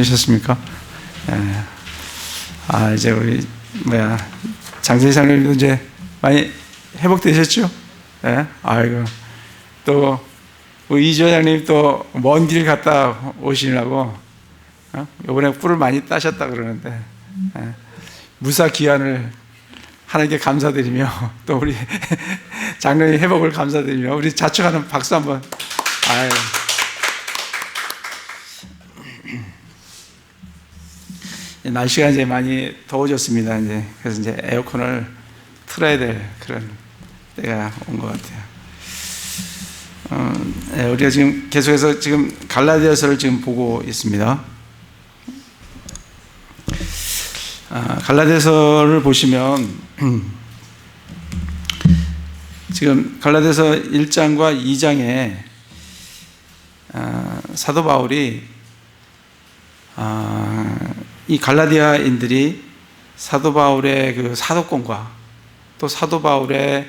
주셨습니까? 이제 우리 장세 이사님도 이제 많이 회복되셨죠? 예? 아이고, 또 우리 이조장님 또 먼 길 갔다 오시려고 이번에 꿀을 많이 따셨다 그러는데 무사 귀환을 하나님께 감사드리며 또 우리 장로님 회복을 감사드리며 우리 자축하는 박수 한번. 아유. 날씨가 이제 많이 더워졌습니다. 그래서 이제 에어컨을 틀어야 될 그런 때가 온 것 같아요. 우리가 지금 계속해서 지금 갈라디아서를 지금 보고 있습니다. 갈라디아서를 보시면 지금 갈라디아서 1장과 2장에 사도 바울이 이 갈라디아인들이 사도 바울의 그 사도권과 또 사도 바울의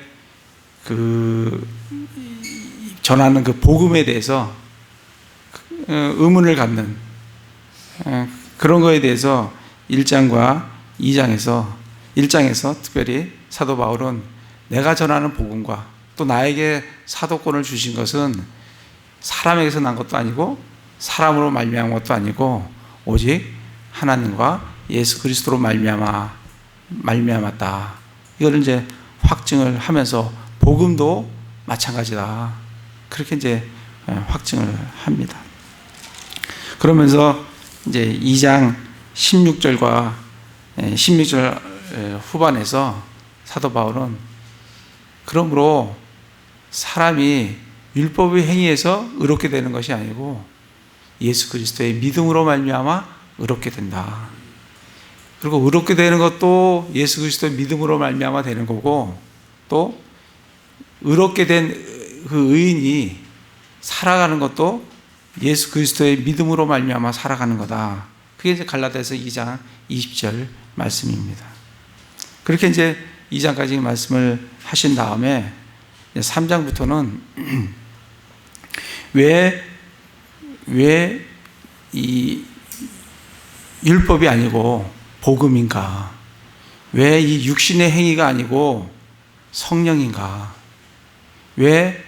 그 전하는 그 복음에 대해서 의문을 갖는 그런 거에 대해서 1장과 2장에서 1장에서 특별히 사도 바울은 내가 전하는 복음과 또 나에게 사도권을 주신 것은 사람에게서 난 것도 아니고 사람으로 말미암은 것도 아니고 오직 하나님과 예수 그리스도로 말미암았다. 이걸 이제 확증을 하면서 복음도 마찬가지다. 그렇게 이제 확증을 합니다. 그러면서 이제 2장 16절과 16절 후반에서 사도 바울은 그러므로 사람이 율법의 행위에서 의롭게 되는 것이 아니고 예수 그리스도의 믿음으로 말미암아 의롭게 된다. 그리고 의롭게 되는 것도 예수 그리스도의 믿음으로 말미암아 되는 거고 또 의롭게 된 그 의인이 살아가는 것도 예수 그리스도의 믿음으로 말미암아 살아가는 거다. 그게 이제 갈라디아서 2장 20절 말씀입니다. 그렇게 이제 2장까지 말씀을 하신 다음에 3장부터는 왜 이 율법이 아니고 복음인가? 왜 이 육신의 행위가 아니고 성령인가? 왜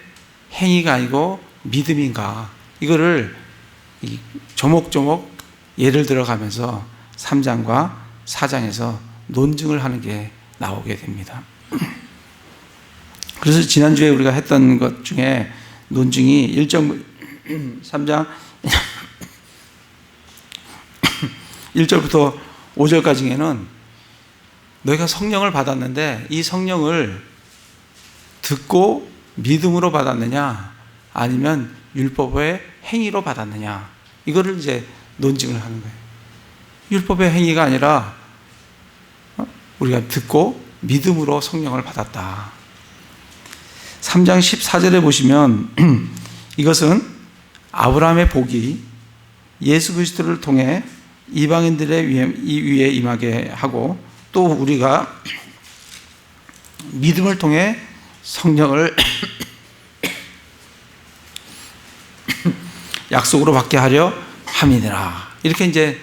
행위가 아니고 믿음인가? 이거를 조목조목 예를 들어가면서 3장과 4장에서 논증을 하는 게 나오게 됩니다. 그래서 지난주에 우리가 했던 것 중에 논증이 3장 1절부터 5절까지는 너희가 성령을 받았는데 이 성령을 듣고 믿음으로 받았느냐 아니면 율법의 행위로 받았느냐 이거를 이제 논증을 하는 거예요. 율법의 행위가 아니라 우리가 듣고 믿음으로 성령을 받았다. 3장 14절에 보시면 이것은 아브라함의 복이 예수 그리스도를 통해 이방인들의 위에 임하게 하고 또 우리가 믿음을 통해 성령을 약속으로 받게 하려 함이니라. 이렇게 이제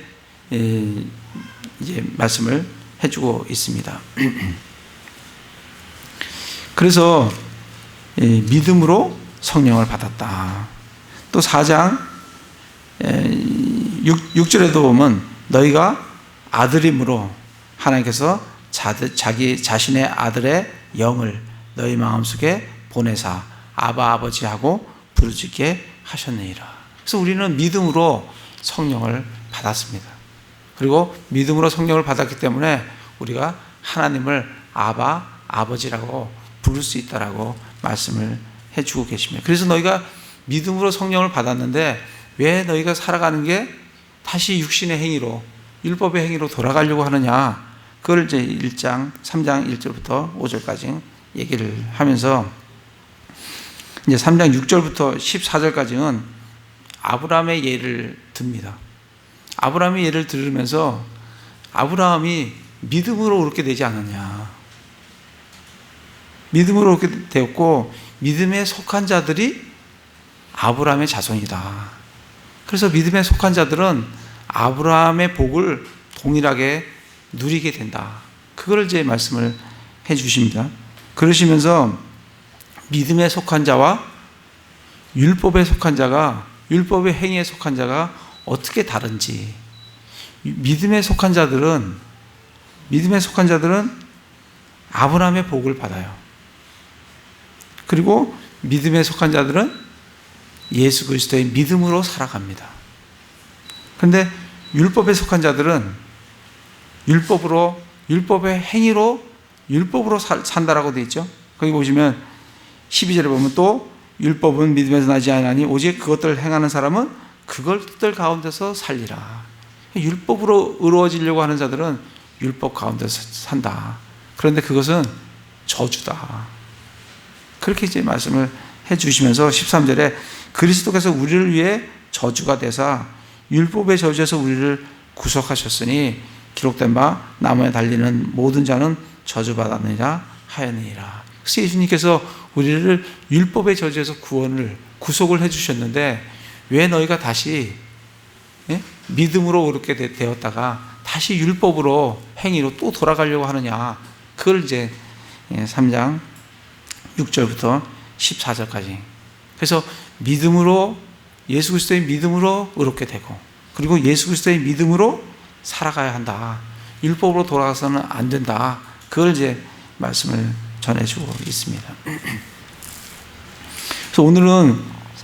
말씀을 해주고 있습니다. 그래서 믿음으로 성령을 받았다. 또 4장 6절에도 보면 너희가 아들임으로 하나님께서 자기 자신의 아들의 영을 너희 마음속에 보내사 아바 아버지하고 부르짖게 하셨느니라. 그래서 우리는 믿음으로 성령을 받았습니다. 그리고 믿음으로 성령을 받았기 때문에 우리가 하나님을 아바 아버지라고 부를 수 있다라고 말씀을 해주고 계십니다. 그래서 너희가 믿음으로 성령을 받았는데 왜 너희가 살아가는 게 다시 육신의 행위로 율법의 행위로 돌아가려고 하느냐? 그걸 이제 3장 1절부터 5절까지 얘기를 하면서 이제 3장 6절부터 14절까지는 아브라함의 예를 듭니다. 아브라함의 예를 들으면서 아브라함이 믿음으로 그렇게 되지 않았냐? 믿음으로 그렇게 되었고 믿음에 속한 자들이 아브라함의 자손이다. 그래서 믿음에 속한 자들은 아브라함의 복을 동일하게 누리게 된다. 그걸 이제 말씀을 해 주십니다. 그러시면서 믿음에 속한 자와 율법에 속한 자가, 율법의 행위에 속한 자가 어떻게 다른지, 믿음에 속한 자들은 아브라함의 복을 받아요. 그리고 믿음에 속한 자들은 예수 그리스도의 믿음으로 살아갑니다. 그런데 율법에 속한 자들은 율법의 행위로, 율법으로 산다라고 되어 있죠. 거기 보시면 12절에 보면 또 율법은 믿음에서 나지 아니하니 오직 그것들을 행하는 사람은 그것들 가운데서 살리라. 율법으로 의로워지려고 하는 자들은 율법 가운데서 산다. 그런데 그것은 저주다. 그렇게 이제 말씀을 해 주시면서 13절에 그리스도께서 우리를 위해 저주가 되사 율법의 저주에서 우리를 구속하셨으니 기록된 바 나무에 달리는 모든 자는 저주받았느니라 하였느니라. 그래서 예수님께서 우리를 율법의 저주에서 구속을 해 주셨는데 왜 너희가 다시 믿음으로 그렇게 되었다가 다시 율법으로 행위로 또 돌아가려고 하느냐. 그걸 이제 3장 6절부터 14절까지. 그래서 믿음으로, 예수 그리스도의 믿음으로 의롭게 되고, 그리고 예수 그리스도의 믿음으로 살아가야 한다. 율법으로 돌아가서는 안 된다. 그걸 이제 말씀을 전해주고 있습니다. 그래서 오늘은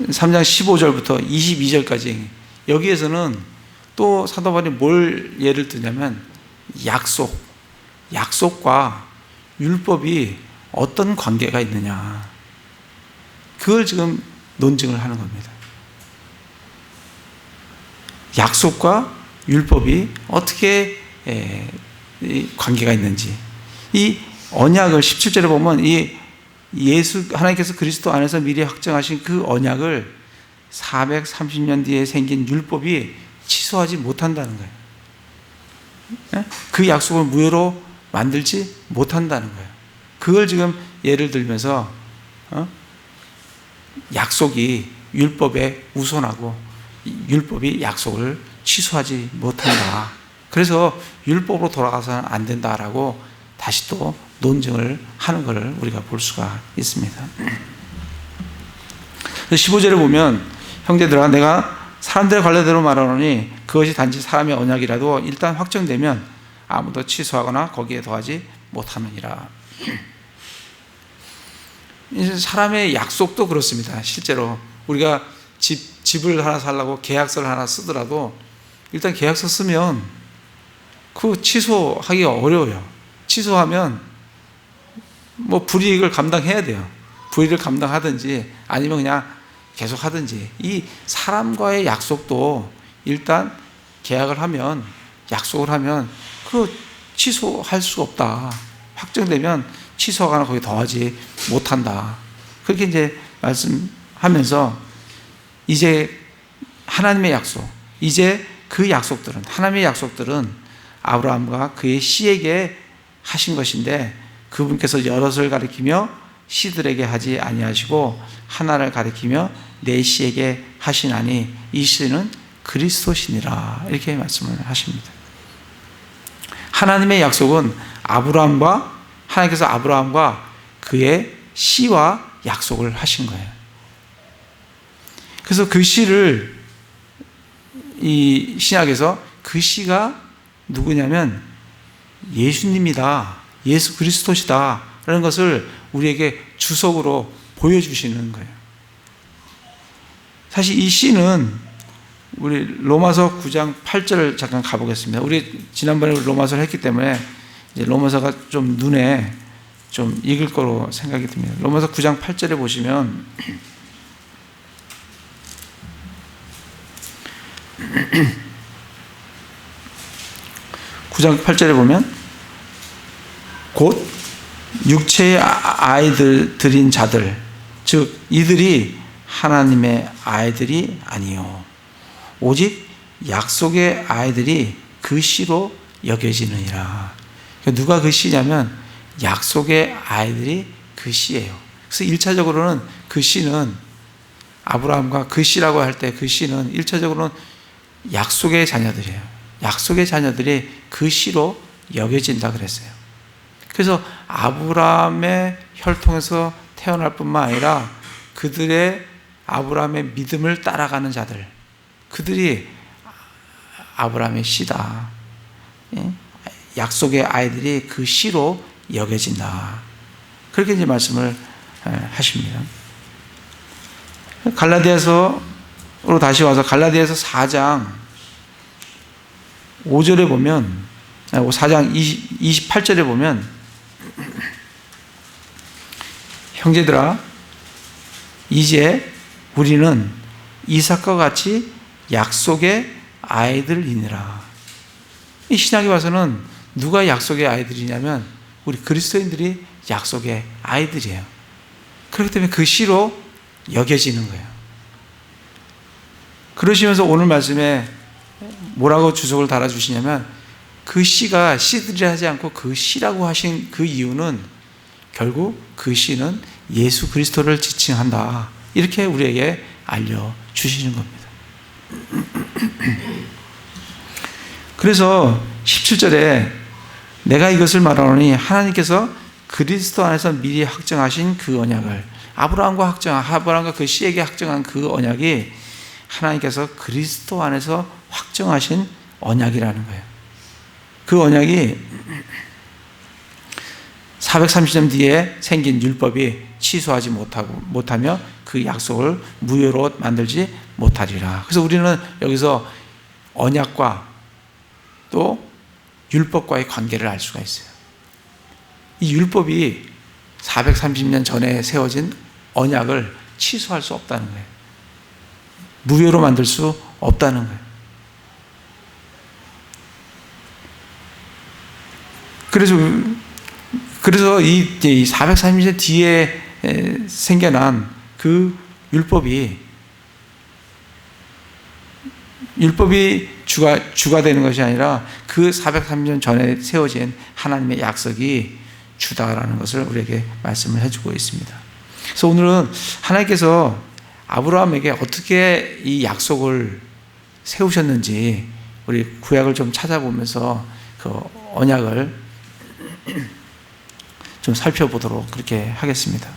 3장 15절부터 22절까지 여기에서는 또 사도 바울이 뭘 예를 드냐면 약속과 율법이 어떤 관계가 있느냐, 그걸 지금 논증을 하는 겁니다. 약속과 율법이 어떻게 관계가 있는지, 이 언약을 17절에 보면 이 하나님께서 그리스도 안에서 미리 확정하신 그 언약을 430년 뒤에 생긴 율법이 취소하지 못한다는 거예요. 그 약속을 무효로 만들지 못한다는 거예요. 그걸 지금 예를 들면서 약속이 율법에 우선하고 율법이 약속을 취소하지 못한다. 그래서 율법으로 돌아가서는 안 된다라고 다시 또 논증을 하는 것을 우리가 볼 수가 있습니다. 15절에 보면 형제들아 내가 사람들의 관례대로 말하노니 그것이 단지 사람의 언약이라도 일단 확정되면 아무도 취소하거나 거기에 더하지 못하느니라. 사람의 약속도 그렇습니다. 실제로 우리가 집을 하나 살려고 계약서를 하나 쓰더라도 일단 계약서 쓰면 그 취소하기가 어려워요. 취소하면 뭐 불이익을 감당해야 돼요. 불이익을 감당하든지 아니면 그냥 계속 하든지. 이 사람과의 약속도 일단 계약을 하면, 약속을 하면 그 취소할 수가 없다. 확정되면 취소하거나 거기 더하지 못한다. 그렇게 이제 말씀하면서 이제 하나님의 약속, 이제 그 약속들은, 하나님의 약속들은 아브라함과 그의 씨에게 하신 것인데 그분께서 여럿을 가리키며 씨들에게 하지 아니하시고 하나를 가리키며 내 씨에게 하시나니 이 씨는 그리스도시니라. 이렇게 말씀을 하십니다. 하나님의 약속은 하나님께서 아브라함과 그의 씨와 약속을 하신 거예요. 그래서 그 씨를 이 신약에서 그 씨가 누구냐면 예수님이다, 예수 그리스도시다 라는 것을 우리에게 주석으로 보여주시는 거예요. 사실 이 씨는 우리 로마서 9장 8절을 잠깐 가보겠습니다. 우리 지난번에 로마서를 했기 때문에 이제 로마서가 좀 눈에 좀 익을 거로 생각이 듭니다. 로마서 9장 8절에 보시면 (9장 8절에) 보면 곧 육체의 아이들인 자들, 즉 이들이 하나님의 아이들이 아니요 오직 약속의 아이들이 그 씨로 여겨지느니라. 누가 그 씨냐면 약속의 아이들이 그 씨예요. 그래서 1차적으로는 그 씨는 아브라함과 그 씨라고 할 때 그 씨는 1차적으로는 약속의 자녀들이에요. 약속의 자녀들이 그 씨로 여겨진다 그랬어요. 그래서 아브라함의 혈통에서 태어날 뿐만 아니라 그들의 아브라함의 믿음을 따라가는 자들, 그들이 아브라함의 씨다. 약속의 아이들이 그 씨로 여겨진다. 그렇게 이제 말씀을 하십니다. 갈라디아서로 다시 와서 갈라디아서 4장 5절에 보면, 4장 28절에 보면, 형제들아 이제 우리는 이삭과 같이 약속의 아이들이니라. 이 신약에 와서는 누가 약속의 아이들이냐면 우리 그리스도인들이 약속의 아이들이에요. 그렇기 때문에 그 씨로 여겨지는 거예요. 그러시면서 오늘 말씀에 뭐라고 주석을 달아주시냐면, 그 씨가 씨들이라 하지 않고 그 씨라고 하신 그 이유는 결국 그 씨는 예수 그리스도를 지칭한다. 이렇게 우리에게 알려주시는 겁니다. 그래서 17절에 내가 이것을 말하노니 하나님께서 그리스도 안에서 미리 확정하신 그 언약을, 아브라함과 그 씨에게 확정한 그 언약이 하나님께서 그리스도 안에서 확정하신 언약이라는 거예요. 그 언약이 430년 뒤에 생긴 율법이 취소하지 못하며 그 약속을 무효로 만들지 못하리라. 그래서 우리는 여기서 언약과 또 율법과의 관계를 알 수가 있어요. 이 율법이 430년 전에 세워진 언약을 취소할 수 없다는 거예요. 무효로 만들 수 없다는 거예요. 그래서 이 430년 뒤에 생겨난 그 율법이 주가 되는 것이 아니라 그 430년 전에 세워진 하나님의 약속이 주다라는 것을 우리에게 말씀을 해주고 있습니다. 그래서 오늘은 하나님께서 아브라함에게 어떻게 이 약속을 세우셨는지 우리 구약을 좀 찾아보면서 그 언약을 좀 살펴보도록 그렇게 하겠습니다.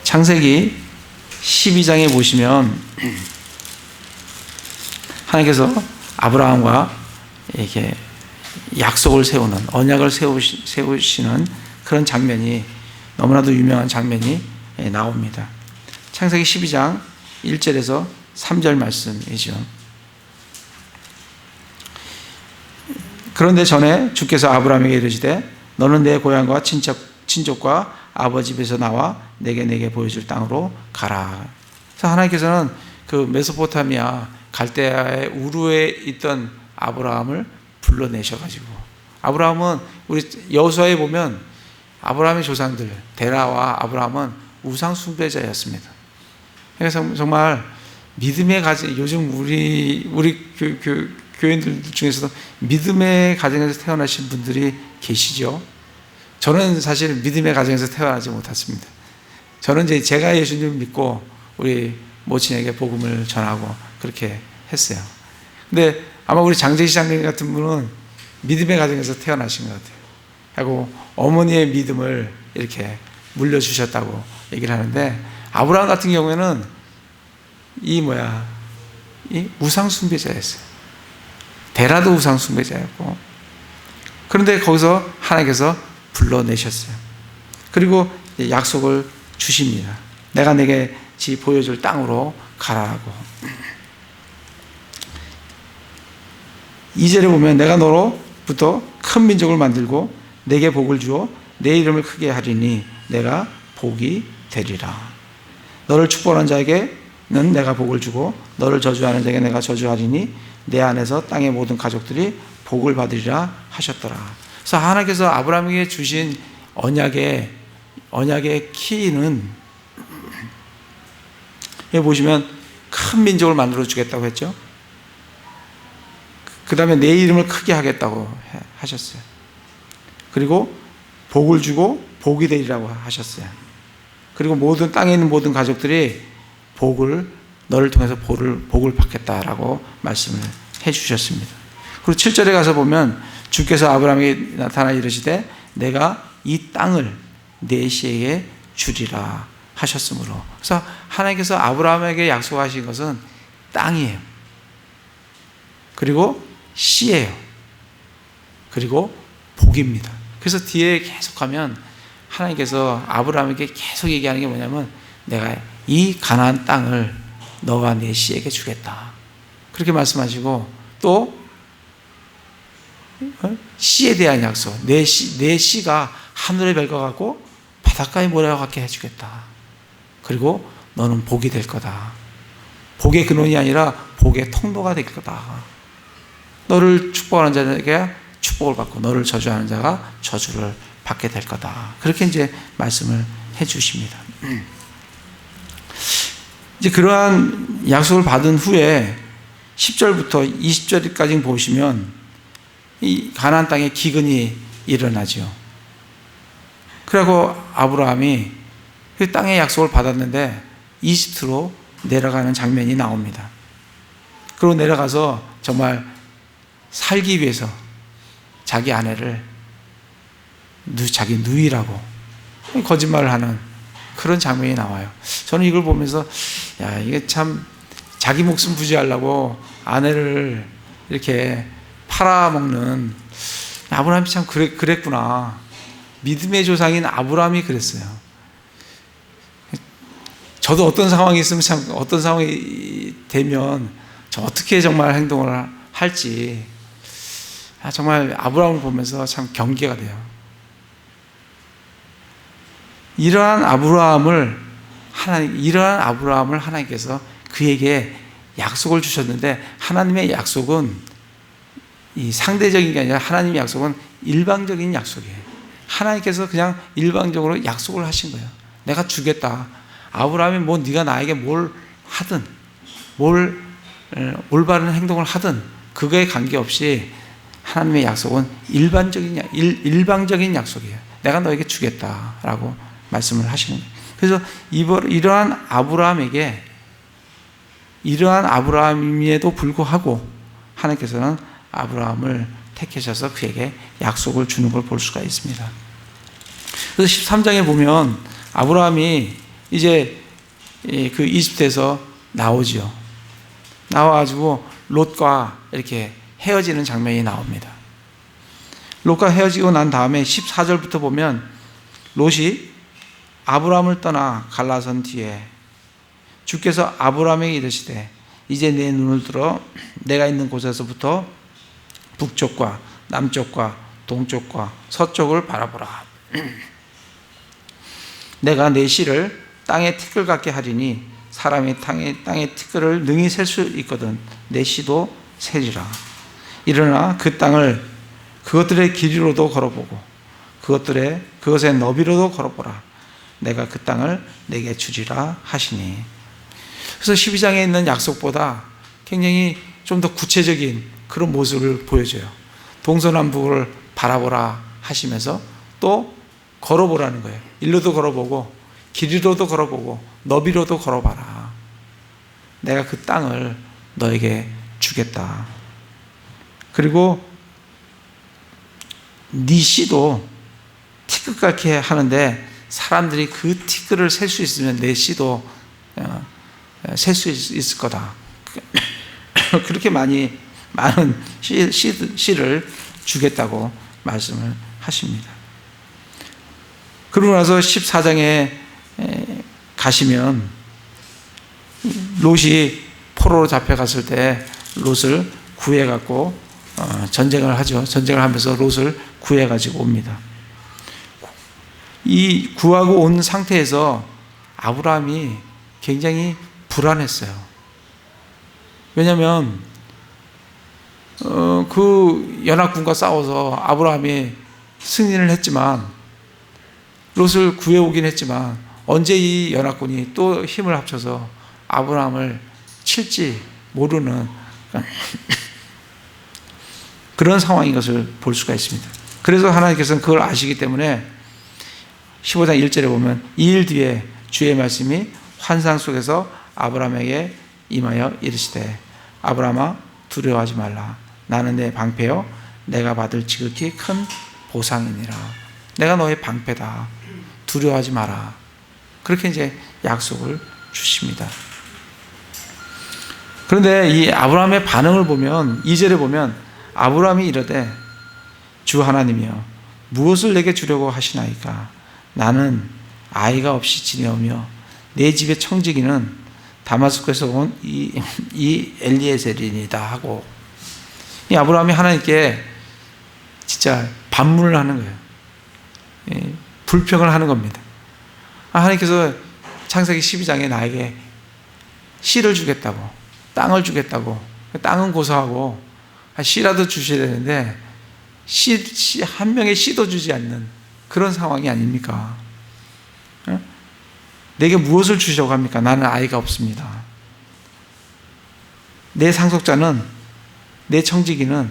창세기 12장에 보시면 하나님께서 아브라함과 이렇게 약속을 세우는, 언약을 세우시는 그런 장면이, 너무나도 유명한 장면이 나옵니다. 창세기 12장 1절에서 3절 말씀이죠. 그런데 전에 주께서 아브라함에게 이르시되 너는 내 고향과 친족과 아버지 집에서 나와 내게 보여줄 땅으로 가라. 그래서 하나님께서는 그 메소포타미아 갈대아의 우르에 있던 아브라함을 불러내셔가지고, 아브라함은 우리 여호수아에 보면 아브라함의 조상들 데라와 아브라함은 우상 숭배자였습니다. 그래서 정말 믿음의 가정, 요즘 우리 교인들 중에서도 믿음의 가정에서 태어나신 분들이 계시죠. 저는 사실 믿음의 가정에서 태어나지 못했습니다. 저는 이제 제가 예수님을 믿고 우리 모친에게 복음을 전하고 그렇게 했어요. 근데 아마 우리 장재희 장님 같은 분은 믿음의 가정에서 태어나신 것 같아요. 하고 어머니의 믿음을 이렇게 물려주셨다고 얘기를 하는데, 아브라함 같은 경우에는 이 우상 숭배자였어요. 데라도 우상 숭배자였고, 그런데 거기서 하나님께서 불러내셨어요. 그리고 약속을 주십니다. 내가 내게 보여줄 땅으로 가라고. 2절에 보면 내가 너로부터 큰 민족을 만들고 내게 복을 주어 내 이름을 크게 하리니 내가 복이 되리라. 너를 축복하는 자에게는 내가 복을 주고 너를 저주하는 자에게 내가 저주하리니 내 안에서 땅의 모든 가족들이 복을 받으리라 하셨더라. 그래서 하나님께서 아브라함에게 주신 언약의 키는, 여기 보시면 큰 민족을 만들어 주겠다고 했죠. 그 다음에 내 이름을 크게 하겠다고 하셨어요. 그리고 복을 주고 복이 되리라고 하셨어요. 그리고 땅에 있는 모든 가족들이 복을 너를 통해서 복을 받겠다라고 말씀을 해주셨습니다. 그리고 7절에 가서 보면 주께서 아브라함에게 나타나 이르시되 내가 이 땅을 내 씨에게 주리라 하셨으므로. 그래서 하나님께서 아브라함에게 약속하신 것은 땅이에요. 그리고 씨예요. 그리고 복입니다. 그래서 뒤에 계속하면 하나님께서 아브라함에게 계속 얘기하는 게 뭐냐면 내가 이 가나안 땅을 너와 내 씨에게 주겠다. 그렇게 말씀하시고 또 씨에 대한 약속, 내 씨가 하늘의 별과 같고 바닷가의 모래와 같게 해주겠다. 그리고 너는 복이 될 거다. 복의 근원이 아니라 복의 통로가 될 거다. 너를 축복하는 자에게 축복을 받고 너를 저주하는 자가 저주를 받게 될 거다. 그렇게 이제 말씀을 해 주십니다. 이제 그러한 약속을 받은 후에 10절부터 20절까지 보시면 이 가나안 땅에 기근이 일어나죠. 그리고 아브라함이 그 땅의 약속을 받았는데 이집트로 내려가는 장면이 나옵니다. 그리고 내려가서 정말 살기 위해서 자기 아내를 자기 누이라고 거짓말을 하는 그런 장면이 나와요. 저는 이걸 보면서 야, 이게 참 자기 목숨 부지하려고 아내를 이렇게 팔아먹는 아브라함이 참 그랬구나. 믿음의 조상인 아브라함이 그랬어요. 저도 어떤 상황이 있으면 참 어떤 상황이 되면 저 어떻게 정말 행동을 할지 정말 아브라함을 보면서 참 경계가 돼요. 이러한 아브라함을 하나님께서 그에게 약속을 주셨는데 하나님의 약속은 이 상대적인 게 아니라 하나님의 약속은 일방적인 약속이에요. 하나님께서 그냥 일방적으로 약속을 하신 거예요. 내가 주겠다. 아브라함이 뭐 네가 나에게 뭘 하든 올바른 행동을 하든 그거에 관계없이 하나님의 약속은 일방적인 약속이에요. 내가 너에게 주겠다라고 말씀을 하시는 거예요. 그래서 이러한 아브라함임에도 불구하고 하나님께서는 아브라함을 택하셔서 그에게 약속을 주는 걸 볼 수가 있습니다. 그래서 13장에 보면 아브라함이 이제 그 이집트에서 나오죠. 나와가지고 롯과 이렇게 헤어지는 장면이 나옵니다. 롯과 헤어지고 난 다음에 14절부터 보면 롯이 아브라함을 떠나 갈라선 뒤에 주께서 아브라함에게 이르시되 이제 내 눈을 들어 내가 있는 곳에서부터 북쪽과 남쪽과 동쪽과 서쪽을 바라보라. 내가 내 씨를 땅에 티끌 같게 하리니 사람이 땅에 티끌을 능히 셀 수 있거든 내 씨도 세리라. 일어나 그 땅을 그것들의 길이로도 걸어보고 그것의 너비로도 걸어보라. 내가 그 땅을 내게 주리라 하시니. 그래서 12장에 있는 약속보다 굉장히 좀 더 구체적인 그런 모습을 보여줘요. 동서남북을 바라보라 하시면서 또 걸어보라는 거예요. 일로도 걸어보고 길이로도 걸어보고 너비로도 걸어봐라. 내가 그 땅을 너에게 주겠다. 그리고 네 씨도 티끌 같게 하는데 사람들이 그 티끌을 셀 수 있으면 내 씨도 셀 수 있을 거다. 그렇게 많은 씨를 주겠다고 말씀을 하십니다. 그러고 나서 14장에 가시면 롯이 포로로 잡혀갔을 때 롯을 구해갖고 전쟁을 하죠. 전쟁을 하면서 롯을 구해가지고 옵니다. 이 구하고 온 상태에서 아브라함이 굉장히 불안했어요. 왜냐하면 그 연합군과 싸워서 아브라함이 승리를 했지만 롯을 구해오긴 했지만 언제 이 연합군이 또 힘을 합쳐서 아브라함을 칠지 모르는 그런 상황인 것을 볼 수가 있습니다. 그래서 하나님께서는 그걸 아시기 때문에 15장 1절에 보면 이 일 뒤에 주의 말씀이 환상 속에서 아브라함에게 임하여 이르시되 아브라함아 두려워하지 말라. 나는 내 방패요 내가 받을 지극히 큰 보상이니라. 내가 너의 방패다. 두려워하지 마라. 그렇게 이제 약속을 주십니다. 그런데 이 아브라함의 반응을 보면 2절에 보면 아브라함이 이르되 주 하나님이여 무엇을 내게 주려고 하시나이까. 나는 아이가 없이 지내오며 내 집의 청지기는 다마스커에서 온 이 엘리에셀이니다 하고, 이 아브라함이 하나님께 진짜 반문을 하는 거예요. 불평을 하는 겁니다. 하나님께서 창세기 12장에 나에게 씨를 주겠다고, 땅을 주겠다고, 땅은 고사하고 씨라도 주셔야 되는데 한 명의 씨도 주지 않는 그런 상황이 아닙니까? 내게 무엇을 주시려고 합니까? 나는 아이가 없습니다. 내 상속자는, 내 청지기는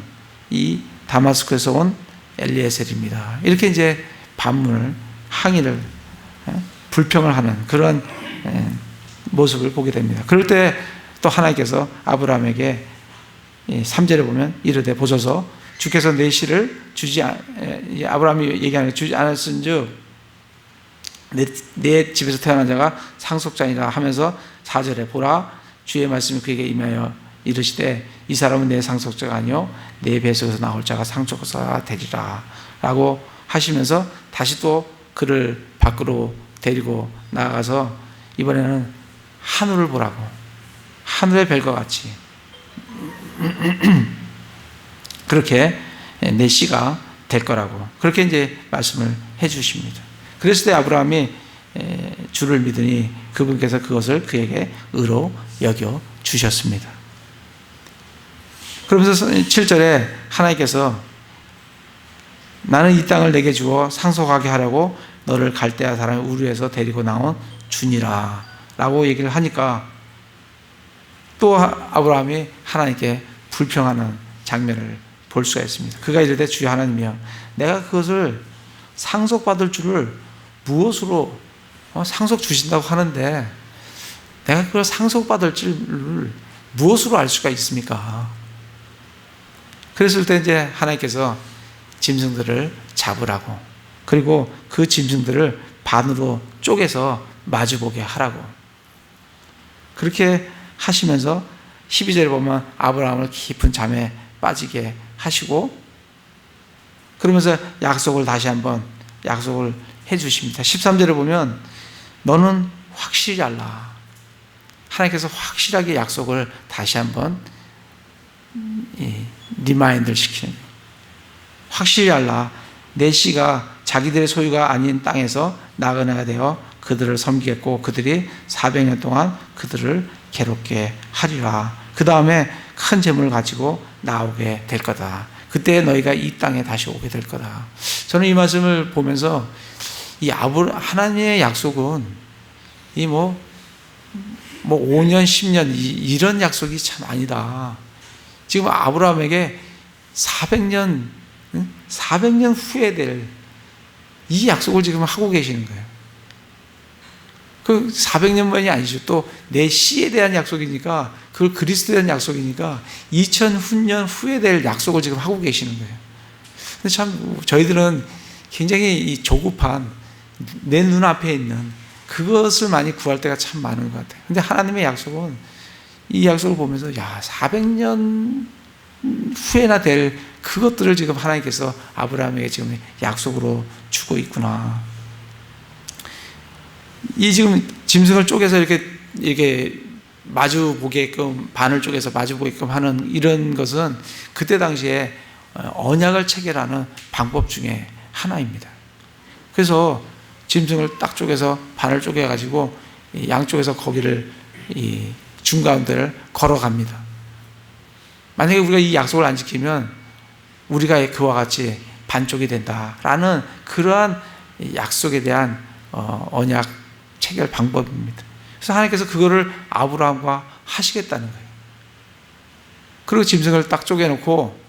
이 다마스커에서 온 엘리에셀입니다. 이렇게 이제 반문을, 항의를, 불평을 하는 그런 모습을 보게 됩니다. 그럴 때 또 하나님께서 아브라함에게 3절에 보면 이르되 보소서 주께서 내 씨를 아브라함이 얘기하는 주지 않았은즉 내 집에서 태어난 자가 상속자니라 하면서 4절에 보라 주의 말씀이 그에게 임하여 이르시되 이 사람은 내 상속자가 아니요 내 뱃속에서 나올 자가 상속자가 되리라 라고 하시면서 다시 또 그를 밖으로 데리고 나가서 이번에는 하늘을 보라고, 하늘의 별과 같이 그렇게 내 씨가 될 거라고 그렇게 이제 말씀을 해 주십니다. 그랬을 때 아브라함이 주를 믿으니 그분께서 그것을 그에게 의로 여겨 주셨습니다. 그러면서 7절에 하나님께서 나는 이 땅을 내게 주어 상속하게 하려고 너를 갈대아 사람의 우르에서 데리고 나온 주니라 라고 얘기를 하니까 또 아브라함이 하나님께 불평하는 장면을 볼 수가 있습니다. 그가 이르되 주여 하나님이여 내가 그것을 상속받을 줄을 무엇으로 상속 주신다고 하는데 내가 그걸 상속받을 줄을 무엇으로 알 수가 있습니까? 그랬을 때 이제 하나님께서 짐승들을 잡으라고, 그리고 그 짐승들을 반으로 쪼개서 마주보게 하라고 그렇게 하시면서 12절에 보면 아브라함을 깊은 잠에 빠지게 하시고 그러면서 약속을 다시 한번 약속을 해 주십니다. 13절에 보면 너는 확실히 알라. 하나님께서 확실하게 약속을 다시 한번 리마인드를 시키는, 확실히 알라. 내 씨가 자기들의 소유가 아닌 땅에서 나그네가 되어 그들을 섬기겠고 그들이 400년 동안 그들을 괴롭게 하리라. 그 다음에 큰 재물을 가지고 나오게 될 거다. 그때 너희가 이 땅에 다시 오게 될 거다. 저는 이 말씀을 보면서 이 하나님의 약속은 이 뭐 5년, 10년 이런 약속이 참 아니다. 지금 아브라함에게 400년 후에 될 이 약속을 지금 하고 계시는 거예요. 그 400년만이 아니죠. 또 내 씨에 대한 약속이니까, 그걸 그리스도에 대한 약속이니까 2000년 후에 될 약속을 지금 하고 계시는 거예요. 근데 참 저희들은 굉장히 이 조급한 내 눈앞에 있는 그것을 많이 구할 때가 참 많은 것 같아요. 근데 하나님의 약속은 이 약속을 보면서 400년 후에나 될 그것들을 지금 하나님께서 아브라함에게 지금 약속으로 주고 있구나. 이 지금 짐승을 쪼개서 이렇게 마주 보게끔, 반을 쪼개서 마주 보게끔 하는 이런 것은 그때 당시에 언약을 체결하는 방법 중에 하나입니다. 그래서 짐승을 딱 쪼개서 반을 쪼개가지고 양쪽에서 거기를 중가운데를 걸어갑니다. 만약에 우리가 이 약속을 안 지키면 우리가 그와 같이 반쪽이 된다라는 그러한 약속에 대한 언약 체결 방법입니다. 그래서 하나님께서 그거를 아브라함과 하시겠다는 거예요. 그리고 짐승을 딱 쪼개놓고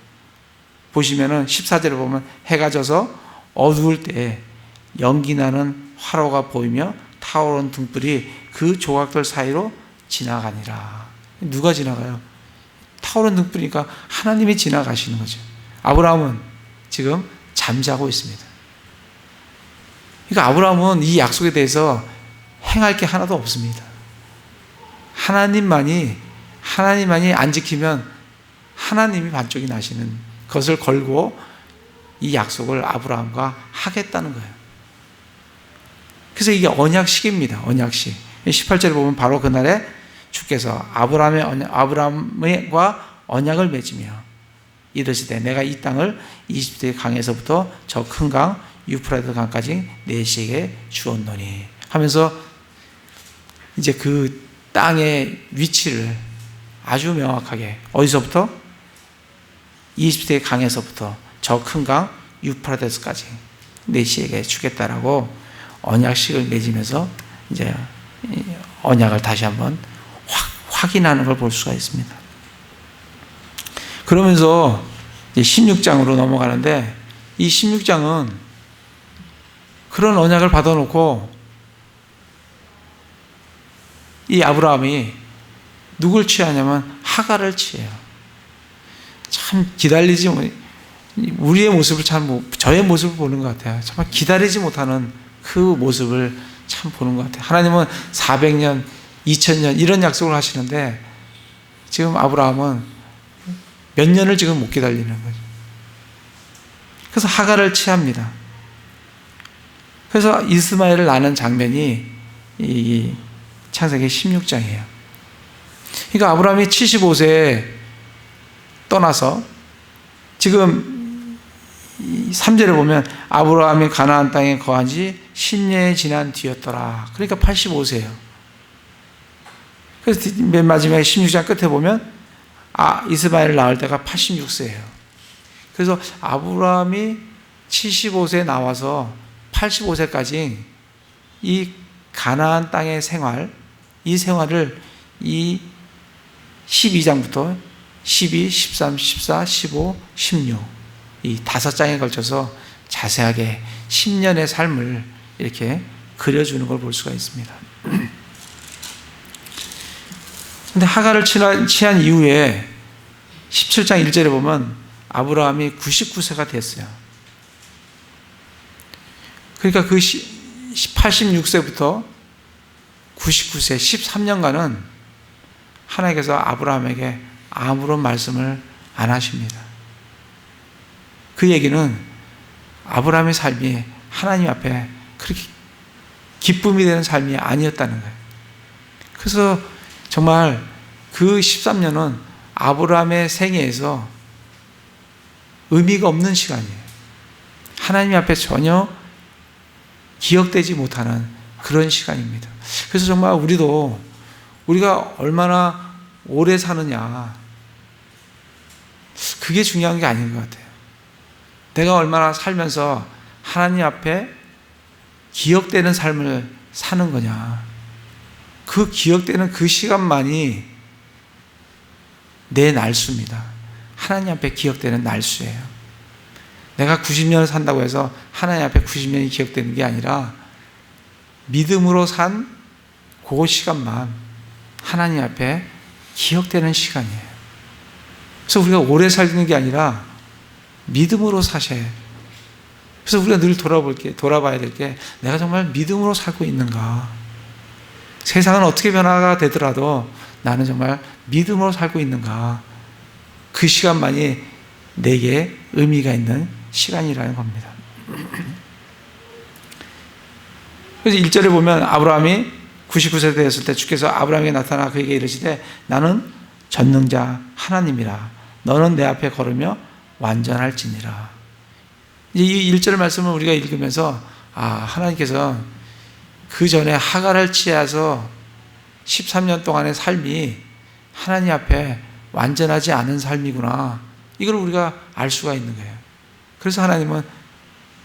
보시면은 14절에 보면 해가 져서 어두울 때 연기나는 화로가 보이며 타오르는 등불이 그 조각들 사이로 지나가니라. 누가 지나가요? 타오르는 등불이니까 하나님이 지나가시는 거죠. 아브라함은 지금 잠자고 있습니다. 그러니까 아브라함은 이 약속에 대해서 행할 게 하나도 없습니다. 하나님만이 안 지키면 하나님이 반쪽이 나시는 것을 걸고 이 약속을 아브라함과 하겠다는 거예요. 그래서 이게 언약식입니다. 언약식. 18절에 보면 바로 그날에 주께서 아브라함과 언약을 맺으며 이르시되 내가 이 땅을 이집트의 강에서부터 저 큰 강 유프라tes 강까지 내 시에게 주었노니 하면서 이제 그 땅의 위치를 아주 명확하게 어디서부터? 이집트의 강에서부터 저 큰 강 유프라테스까지 내 시에게 주겠다라고 언약식을 맺으면서 이제 언약을 다시 한번 확인하는 걸 볼 수가 있습니다. 그러면서 이제 16장으로 넘어가는데 이 16장은 그런 언약을 받아놓고 이 아브라함이 누굴 취하냐면 하갈을 취해요. 참 기다리지 우리의 모습을 저의 모습을 보는 것 같아요. 정말 기다리지 못하는 그 모습을 참 보는 것 같아요. 하나님은 400년, 2000년 이런 약속을 하시는데 지금 아브라함은 몇 년을 지금 못 기다리는 거죠. 그래서 하갈을 취합니다. 그래서 이스마엘을 낳는 장면이 이 창세기 16장이에요. 그러니까 아브라함이 75세에 떠나서 지금 3절에 보면 아브라함이 가나안 땅에 거한 지 10년이 지난 뒤였더라. 그러니까 85세예요. 그래서 맨 마지막에 16장 끝에 보면 이스마엘을 낳을 때가 86세예요. 그래서 아브라함이 75세에 나와서 85세까지 이 가나안 땅의 생활, 이 생활을 이 12장부터 12, 13, 14, 15, 16 이 5장에 걸쳐서 자세하게 10년의 삶을 이렇게 그려주는 걸 볼 수가 있습니다. 근데 하갈을 취한 이후에 17장 1절에 보면 아브라함이 99세가 됐어요. 그러니까 그 86세부터 99세 13년간은 하나님께서 아브라함에게 아무런 말씀을 안 하십니다. 그 얘기는 아브라함의 삶이 하나님 앞에 그렇게 기쁨이 되는 삶이 아니었다는 거예요. 그래서 정말 그 13년은 아브라함의 생애에서 의미가 없는 시간이에요. 하나님 앞에 전혀 기억되지 못하는 그런 시간입니다. 그래서 정말 우리가 얼마나 오래 사느냐 그게 중요한 게 아닌 것 같아요. 내가 얼마나 살면서 하나님 앞에 기억되는 삶을 사는 거냐, 그 기억되는 그 시간만이 내 날수입니다. 하나님 앞에 기억되는 날수예요. 내가 90년을 산다고 해서 하나님 앞에 90년이 기억되는 게 아니라 믿음으로 산 그 시간만 하나님 앞에 기억되는 시간이에요. 그래서 우리가 오래 살는 게 아니라 믿음으로 사셔야 해요. 그래서 우리가 늘 돌아봐야 될 게 내가 정말 믿음으로 살고 있는가. 세상은 어떻게 변화가 되더라도 나는 정말 믿음으로 살고 있는가. 그 시간만이 내게 의미가 있는 시간이라는 겁니다. 그래서 1절에 보면 아브라함이 99세 되었을 때 주께서 아브라함에게 나타나 그에게 이르시되 나는 전능자 하나님이라 너는 내 앞에 걸으며 완전할지니라. 이 1절 말씀을 우리가 읽으면서 하나님께서 그 전에 하갈을 취해서 13년 동안의 삶이 하나님 앞에 완전하지 않은 삶이구나. 이걸 우리가 알 수가 있는 거예요. 그래서 하나님은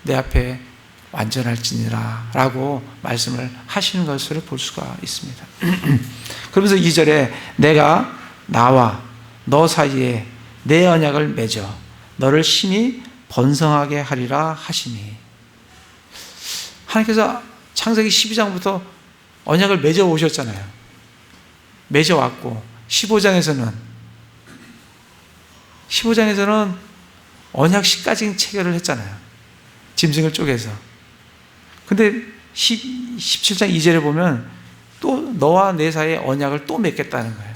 내 앞에 완전할지니라 라고 말씀을 하시는 것을 볼 수가 있습니다. 그러면서 2절에 내가 나와 너 사이에 내 언약을 맺어 너를 심히 번성하게 하리라 하시니. 하나님께서 창세기 12장부터 언약을 맺어 오셨잖아요. 맺어 왔고 15장에서는 언약식까지 체결을 했잖아요. 짐승을 쪼개서. 근데 17장 2절에 보면 또 너와 내 사이에 언약을 또 맺겠다는 거예요.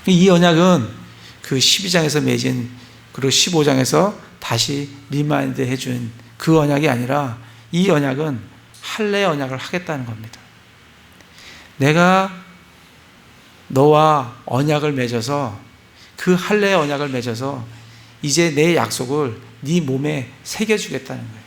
이 언약은 그 12장에서 맺은, 그리고 15장에서 다시 리마인드 해준 그 언약이 아니라 이 언약은 할례의 언약을 하겠다는 겁니다. 내가 너와 언약을 맺어서, 그 할례의 언약을 맺어서 이제 내 약속을 네 몸에 새겨주겠다는 거예요.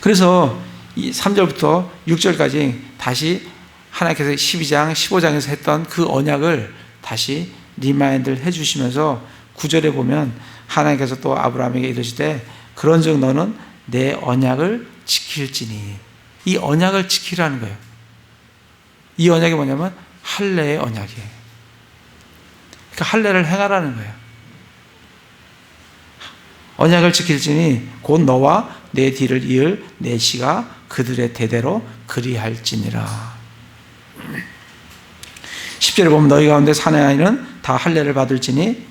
그래서 이 3절부터 6절까지 다시 하나님께서 12장, 15장에서 했던 그 언약을 다시 리마인드를 해주시면서 9절에 보면 하나님께서 또 아브라함에게 이르시되 그런즉 너는 내 언약을 지킬지니. 이 언약을 지키라는 거예요. 이 언약이 뭐냐면 할례의 언약이에요. 그러니까 할례를 행하라는 거예요. 언약을 지킬지니 곧 너와 내 뒤를 이을 내 씨가 그들의 대대로 그리할지니라. 10절에 보면 너희 가운데 사내 아이는 다 할례를 받을지니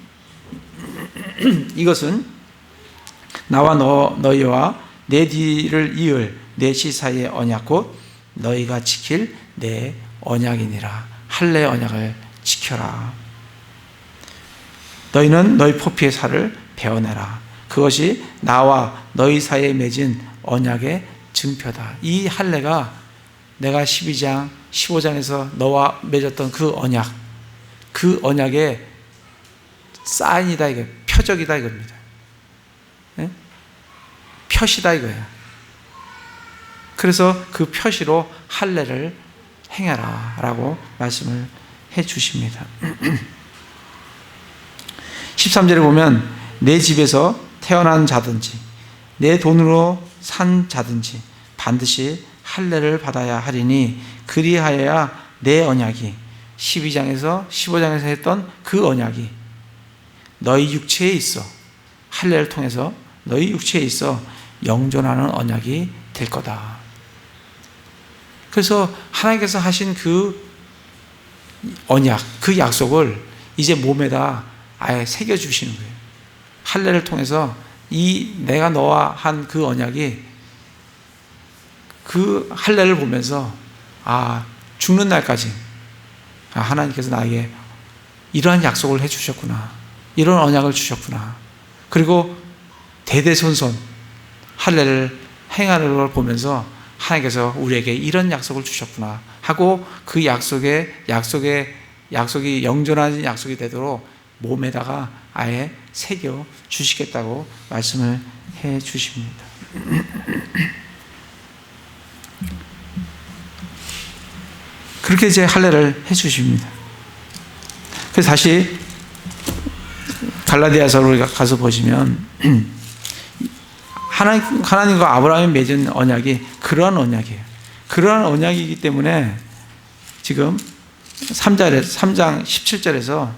이것은 나와 너희와 내 뒤를 이을 내 씨 사이의 언약 곧 너희가 지킬 내 언약이니라. 할례의 언약을 지켜라. 너희는 너희 포피의 살을 베어내라. 그것이 나와 너희 사이에 맺은 언약의 증표다. 이 할례가 내가 12장, 15장에서 너와 맺었던 그 언약, 그 언약의 사인이다, 이거 표적이다 이겁니다. 네? 표시다 이거예요. 그래서 그 표시로 할례를 행해라 라고 말씀을 해 주십니다. 13절에 보면 내 집에서 태어난 자든지 내 돈으로 산 자든지 반드시 할례를 받아야 하리니 그리하여야 내 언약이 12장에서 15장에서 했던 그 언약이 너희 육체에 있어, 할례를 통해서 너희 육체에 있어 영존하는 언약이 될 거다. 그래서 하나님께서 하신 그 언약, 그 약속을 이제 몸에다 아예 새겨주시는 거예요. 할례를 통해서 이 내가 너와 한 그 언약이 그 할례를 보면서 죽는 날까지 하나님께서 나에게 이러한 약속을 해주셨구나, 이런 언약을 주셨구나, 그리고 대대손손 할례를 행하는 걸 보면서 하나님께서 우리에게 이런 약속을 주셨구나 하고 그 약속이 영존하는 약속이 되도록 몸에다가 아예 새겨 주시겠다고 말씀을 해 주십니다. 그렇게 이제 할례를 해 주십니다. 그래서 다시 갈라디아서로 우리가 가서 보시면 하나님과 아브라함이 맺은 언약이 그러한 언약이에요. 그러한 언약이기 때문에 지금 3장 17절에서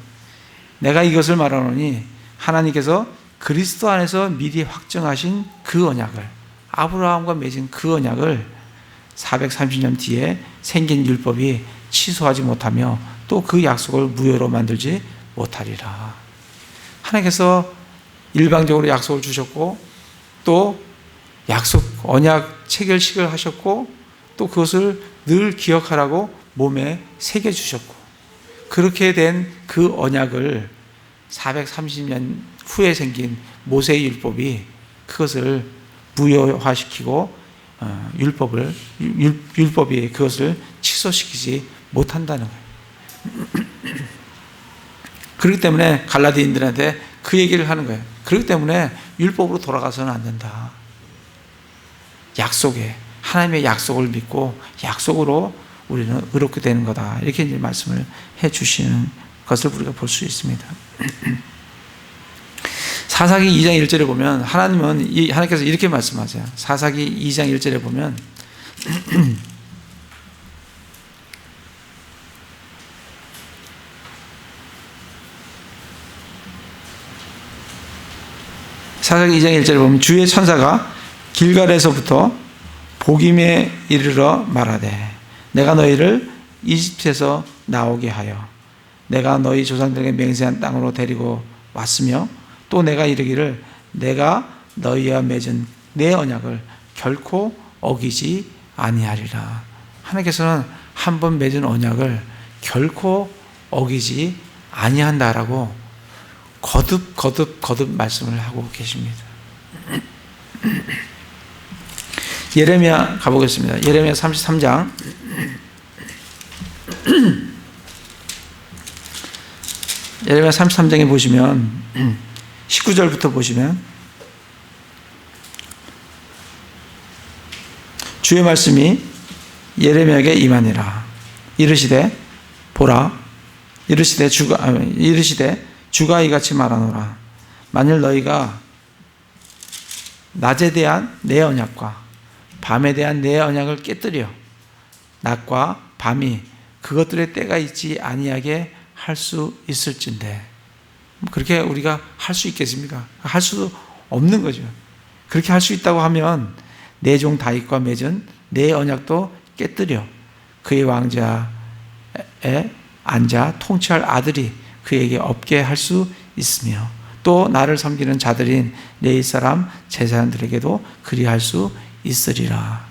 내가 이것을 말하노니 하나님께서 그리스도 안에서 미리 확정하신 그 언약을, 아브라함과 맺은 그 언약을 430년 뒤에 생긴 율법이 취소하지 못하며 또 그 약속을 무효로 만들지 못하리라. 하나님께서 일방적으로 약속을 주셨고 또 약속 언약 체결식을 하셨고 또 그것을 늘 기억하라고 몸에 새겨주셨고, 그렇게 된 그 언약을 430년 후에 생긴 모세의 율법이 그것을 무효화시키고 율법이 그것을 취소시키지 못한다는 거예요. 그렇기 때문에 갈라디아인들한테 그 얘기를 하는 거예요. 그렇기 때문에 율법으로 돌아가서는 안 된다. 약속에, 하나님의 약속을 믿고 약속으로 우리는 의롭게 되는 거다. 이렇게 이제 말씀을 해 주시는 것을 우리가 볼 수 있습니다. 사사기 2장 1절에 보면 하나님께서 이렇게 말씀하세요. 사사기 2장 1절에 보면 사사기 2장 1절에 보면 주의 천사가 길갈에서부터 복임의 이르러 말하되 내가 너희를 이집트에서 나오게 하여 내가 너희 조상들에게 맹세한 땅으로 데리고 왔으며 또 내가 이르기를 내가 너희와 맺은 내 언약을 결코 어기지 아니하리라. 하나님께서는 한 번 맺은 언약을 결코 어기지 아니한다라고 거듭 말씀을 하고 계십니다. 예레미야 가보겠습니다. 예레미야 33장 예레미야 33장에 보시면 19절부터 보시면 주의 말씀이 예레미야에게 임하니라. 이르시되 보라 이르시되 주가 이같이 말하노라. 만일 너희가 낮에 대한 내 언약과 밤에 대한 내 언약을 깨뜨려 낮과 밤이 그것들의 때가 있지 아니하게 할 수 있을진데, 그렇게 우리가 할 수 있겠습니까? 할 수도 없는 거죠. 그렇게 할 수 있다고 하면 내 종 다윗과 맺은 내 언약도 깨뜨려 그의 왕자에 앉아 통치할 아들이 그에게 없게 할 수 있으며 또 나를 섬기는 자들인 내 사람 제사장들에게도 그리할 수 있으리라.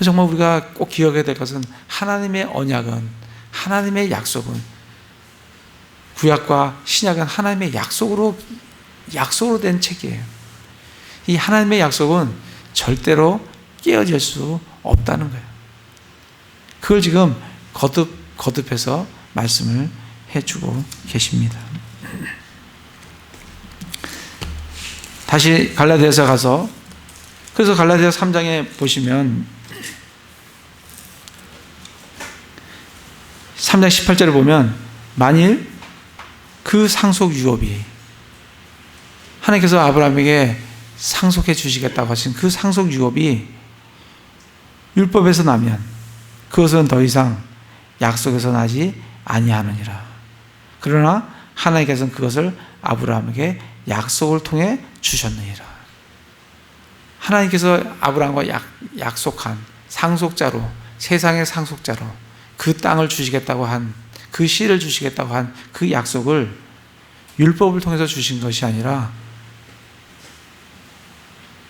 정말 우리가 꼭 기억해야 될 것은 하나님의 언약은, 하나님의 약속은, 구약과 신약은 하나님의 약속으로 된 책이에요. 이 하나님의 약속은 절대로 깨어질 수 없다는 거예요. 그걸 지금 거듭해서 말씀을 해주고 계십니다. 다시 갈라디아서 가서, 그래서 갈라디아서 3장에 보시면 3장 18절을 보면 만일 그 상속 유업이 하나님께서 아브라함에게 상속해 주시겠다고 하신 그 상속 유업이 율법에서 나면 그것은 더 이상 약속에서 나지 아니하느니라. 그러나 하나님께서는 그것을 아브라함에게 약속을 통해 주셨느니라. 하나님께서 아브라함과 약속한 상속자로, 세상의 상속자로 그 땅을 주시겠다고 한, 그 씨를 주시겠다고 한 그 약속을 율법을 통해서 주신 것이 아니라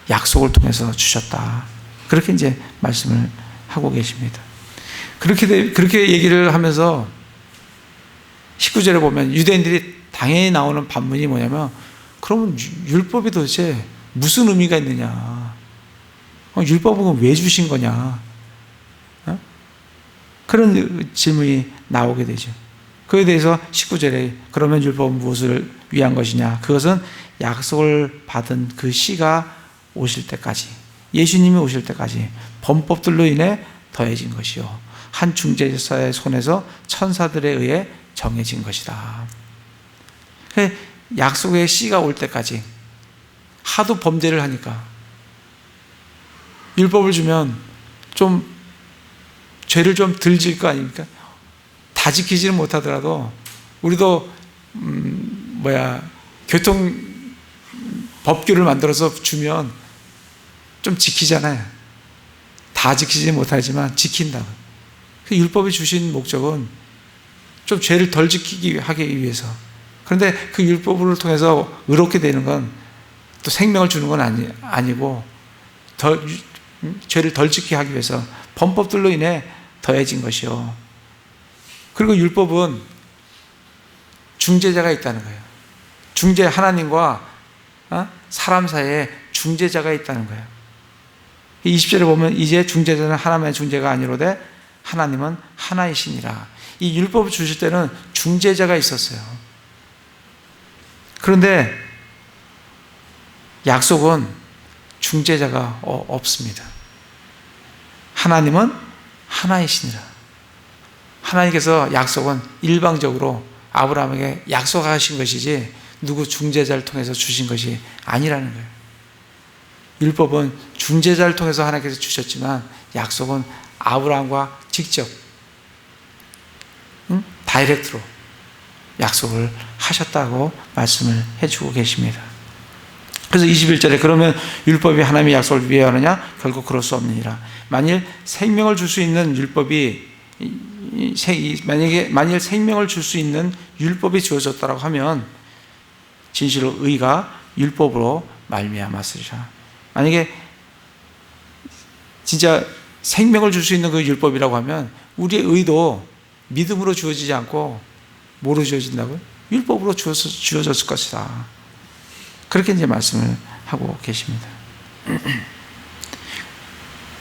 약속을 통해서 주셨다. 그렇게 이제 말씀을 하고 계십니다. 그렇게 얘기를 하면서 19절에 보면 유대인들이 당연히 나오는 반문이 뭐냐면, 그러면 율법이 도대체 무슨 의미가 있느냐? 율법은 왜 주신 거냐? 그런 질문이 나오게 되죠. 그에 대해서 19절에 그러면 율법은 무엇을 위한 것이냐? 그것은 약속을 받은 그 씨가 오실 때까지, 예수님이 오실 때까지 범법들로 인해 더해진 것이요 한 중재자의 손에서 천사들에 의해 정해진 것이다. 약속의 씨가 올 때까지 하도 범죄를 하니까 율법을 주면 좀 죄를 좀 덜 질 거 아닙니까? 다 지키지는 못하더라도 우리도 교통 법규를 만들어서 주면 좀 지키잖아요. 다 지키지 못하지만 지킨다고. 그 율법이 주신 목적은 좀 죄를 덜 지키기 하기 위해서. 그런데 그 율법을 통해서 의롭게 되는 건 또 생명을 주는 건 아니고 죄를 덜 지키게 하기 위해서 범법들로 인해 더해진 것이요. 그리고 율법은 중재자가 있다는 거예요. 하나님과 사람 사이에 중재자가 있다는 거예요. 20절에 보면 이제 중재자는 하나님의 중재가 아니로되 하나님은 하나이시니라. 이 율법을 주실 때는 중재자가 있었어요. 그런데 약속은 중재자가 없습니다. 하나님은 하나이시니라. 하나님께서 약속은 일방적으로 아브라함에게 약속하신 것이지 누구 중재자를 통해서 주신 것이 아니라는 거예요. 율법은 중재자를 통해서 하나님께서 주셨지만 약속은 아브라함과 직접 다이렉트로 약속을 하셨다고 말씀을 해주고 계십니다. 그래서 21절에 그러면 율법이 하나님의 약속을 위하느냐? 결국 그럴 수 없느니라. 만일 생명을 줄 수 있는 율법이 만일 생명을 줄 수 있는 율법이 주어졌다고 하면 진실로 의가 율법으로 말미암았으리라. 만약에 진짜 생명을 줄 수 있는 그 율법이라고 하면 우리의 의도 믿음으로 주어지지 않고 뭐로 주어진다고요? 율법으로 주어졌을 것이다. 그렇게 이제 말씀을 하고 계십니다.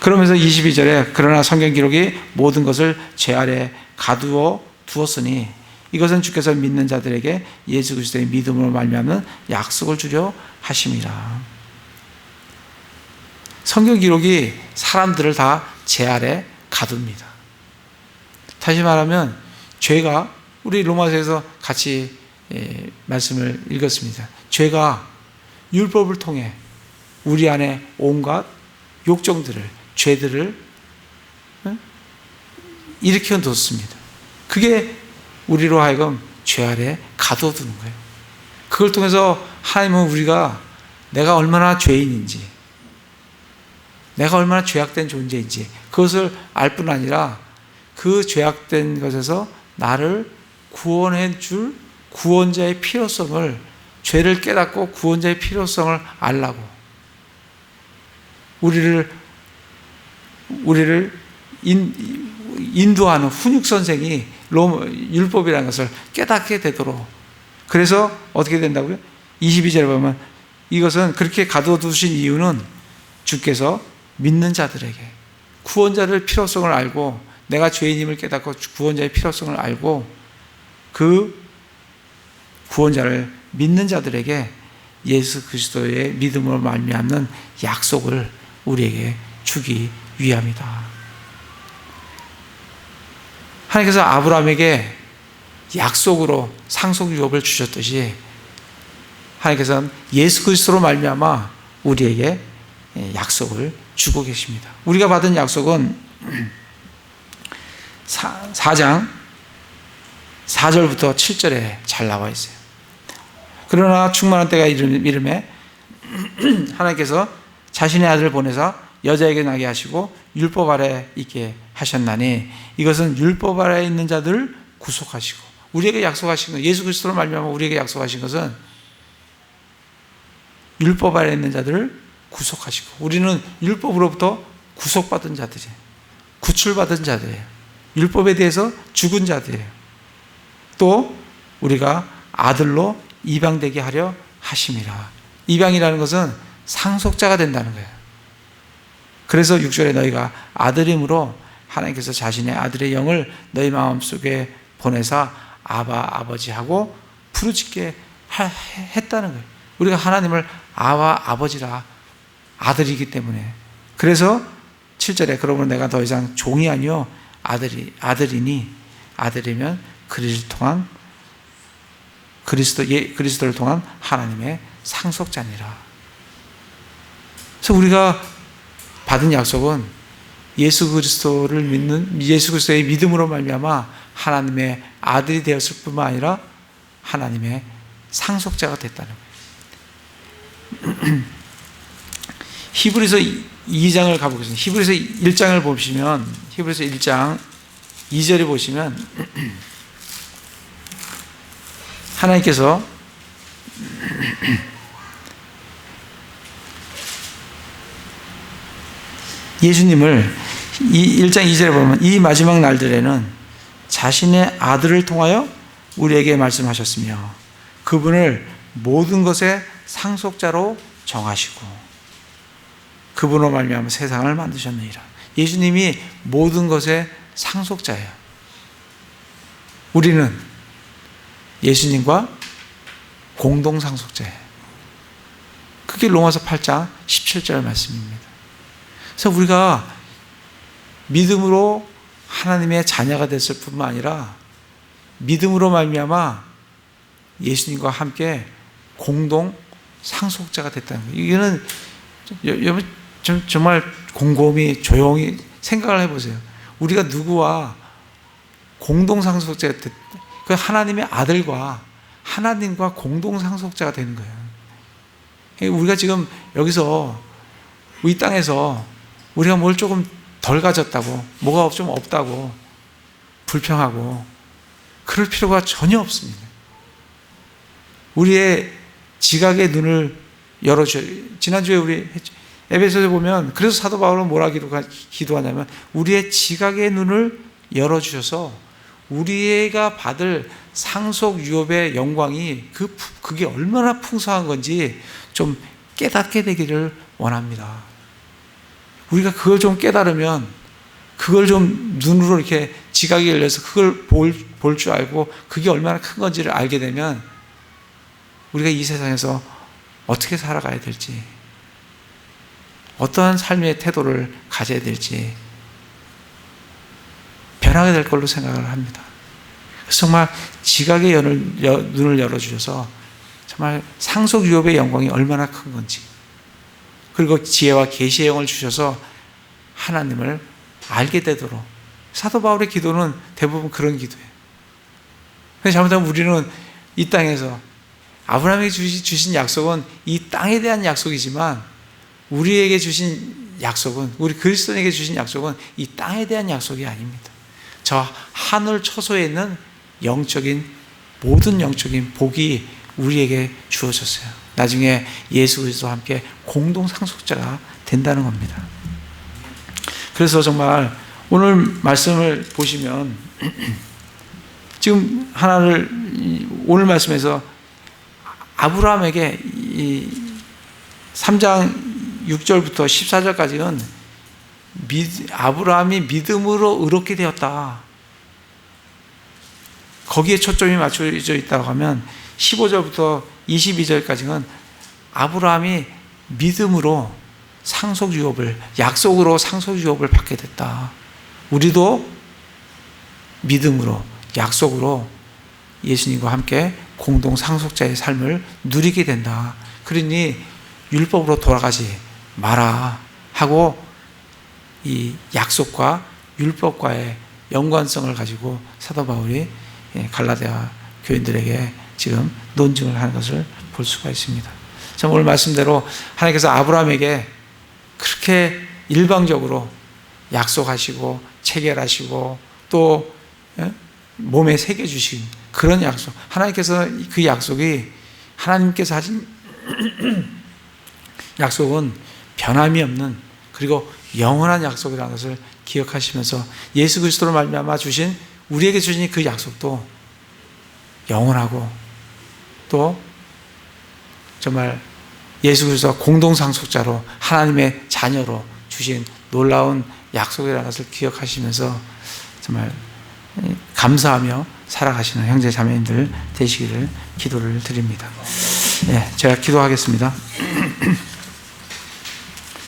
그러면서 22절에 그러나 성경 기록이 모든 것을 죄 아래 가두어 두었으니 이것은 주께서 믿는 자들에게 예수 그리스도의 믿음으로 말미암는 약속을 주려 하심이라. 성경 기록이 사람들을 다 죄 아래 가둡니다. 다시 말하면 죄가 우리 로마서에서 같이 말씀을 읽었습니다. 죄가 율법을 통해 우리 안에 온갖 욕정들을, 죄들을 일으켜 뒀습니다. 그게 우리로 하여금 죄 아래 가둬두는 거예요. 그걸 통해서 하나님은 우리가 내가 얼마나 죄인인지, 내가 얼마나 죄악된 존재인지 그것을 알 뿐 아니라 그 죄악된 것에서 나를 구원해 줄 구원자의 필요성을, 죄를 깨닫고 구원자의 필요성을 알라고 우리를 인도하는 훈육 선생이 율법이라는 것을 깨닫게 되도록. 그래서 어떻게 된다고요? 22절에 보면 이것은 그렇게 가둬두신 이유는 주께서 믿는 자들에게 구원자를 필요성을 알고 내가 죄인임을 깨닫고 구원자의 필요성을 알고 그 구원자를 믿는 자들에게 예수 그리스도의 믿음으로 말미암는 약속을 우리에게 주기 위함이다. 하나님께서 아브라함에게 약속으로 상속 유업을 주셨듯이 하나님께서는 예수 그리스도로 말미암아 우리에게 약속을 주고 계십니다. 우리가 받은 약속은 4장 4절부터 7절에 잘 나와 있어요. 그러나 충만한 때가 이름에 하나님께서 자신의 아들을 보내사 여자에게 나게 하시고 율법 아래 있게 하셨나니 이것은 율법 아래 있는 자들을 구속하시고 우리에게 약속하신 것, 예수 그리스도로 말미암아 우리에게 약속하신 것은 율법 아래 있는 자들을 구속하시고 우리는 율법으로부터 구속받은 자들이에요. 구출받은 자들이에요. 율법에 대해서 죽은 자들이에요. 또 우리가 아들로 입양되게 하려 하심이라. 입양이라는 것은 상속자가 된다는 거예요. 그래서 6절에 너희가 아들임으로 하나님께서 자신의 아들의 영을 너희 마음속에 보내사 아바 아버지하고 부르짖게 했다는 거예요. 우리가 하나님을 아와 아버지라 아들이기 때문에. 그래서 7절에 그러므로 내가 더 이상 종이 아니요 아들이니 아들이면 그리스도를 통한 하나님의 상속자니라. 그래서 우리가 받은 약속은 예수 그리스도의 믿음으로 말미암아 하나님의 아들이 되었을 뿐만 아니라 하나님의 상속자가 됐다는 거예요. 히브리서 2장을 가보겠습니다. 히브리서 1장을 보시면 히브리서 1장 2절에 보시면 하나님께서 예수님을 1장 2절에 보면 이 마지막 날들에는 자신의 아들을 통하여 우리에게 말씀하셨으며 그분을 모든 것의 상속자로 정하시고 그분으로 말미암아 세상을 만드셨느니라. 예수님이 모든 것의 상속자예요. 우리는 예수님과 공동 상속자예요. 그게 로마서 8장 17절 말씀입니다. 그래서 우리가 믿음으로 하나님의 자녀가 됐을 뿐만 아니라 믿음으로 말미암아 예수님과 함께 공동 상속자가 됐다는 거예요. 이거는 여러분 정말 곰곰이 조용히 생각을 해보세요. 우리가 누구와 공동 상속자가 됐, 그 하나님의 아들과 하나님과 공동 상속자가 되는 거예요. 우리가 지금 여기서 이 땅에서 우리가 뭘 조금 덜 가졌다고, 뭐가 좀 없다고 불평하고 그럴 필요가 전혀 없습니다. 우리의 지각의 눈을 열어줘요. 지난주에 우리 에베소서에 보면 그래서 사도 바울은 뭐라 기도하냐면 우리의 지각의 눈을 열어주셔서 우리가 받을 상속 유업의 영광이 그게 얼마나 풍성한 건지 좀 깨닫게 되기를 원합니다. 우리가 그걸 좀 깨달으면, 그걸 좀 눈으로 이렇게 지각이 열려서 그걸 볼 줄 알고 그게 얼마나 큰 건지를 알게 되면 우리가 이 세상에서 어떻게 살아가야 될지, 어떠한 삶의 태도를 가져야 될지 변하게 될 걸로 생각을 합니다. 그래서 정말 지각의 눈을 열어주셔서 정말 상속 유업의 영광이 얼마나 큰 건지, 그리고 지혜와 계시의 영을 주셔서 하나님을 알게 되도록. 사도 바울의 기도는 대부분 그런 기도예요. 근데 잘못하면 우리는 이 땅에서 아브라함에게 주신 약속은 이 땅에 대한 약속이지만 우리에게 주신 약속은, 우리 그리스도인에게 주신 약속은 이 땅에 대한 약속이 아닙니다. 저 하늘 처소에 있는 모든 영적인 복이 우리에게 주어졌어요. 나중에 예수 그리스도와 함께 공동 상속자가 된다는 겁니다. 그래서 정말 오늘 말씀을 보시면 지금 오늘 말씀에서 아브라함에게 3장 6절부터 14절까지는 아브라함이 믿음으로 의롭게 되었다, 거기에 초점이 맞춰져 있다고 하면 15절부터 22절까지는 아브라함이 믿음으로 약속으로 상속유업을 받게 됐다. 우리도 믿음으로, 약속으로 예수님과 함께 공동 상속자의 삶을 누리게 된다. 그러니 율법으로 돌아가지 마라 하고 이 약속과 율법과의 연관성을 가지고 사도 바울이 갈라디아 교인들에게 지금 논증을 하는 것을 볼 수가 있습니다. 참 오늘 말씀대로 하나님께서 아브라함에게 그렇게 일방적으로 약속하시고 체결하시고 또 몸에 새겨주신 그런 약속, 하나님께서 그 약속이, 하나님께서 하신 약속은 변함이 없는, 그리고 영원한 약속이라는 것을 기억하시면서 예수 그리스도로 말미암아 우리에게 주신 그 약속도 영원하고 또 정말 예수 그리스도와 공동상속자로 하나님의 자녀로 주신 놀라운 약속이라는 것을 기억하시면서 정말 감사하며 살아가시는 형제 자매님들 되시기를 기도를 드립니다. 제가 기도하겠습니다.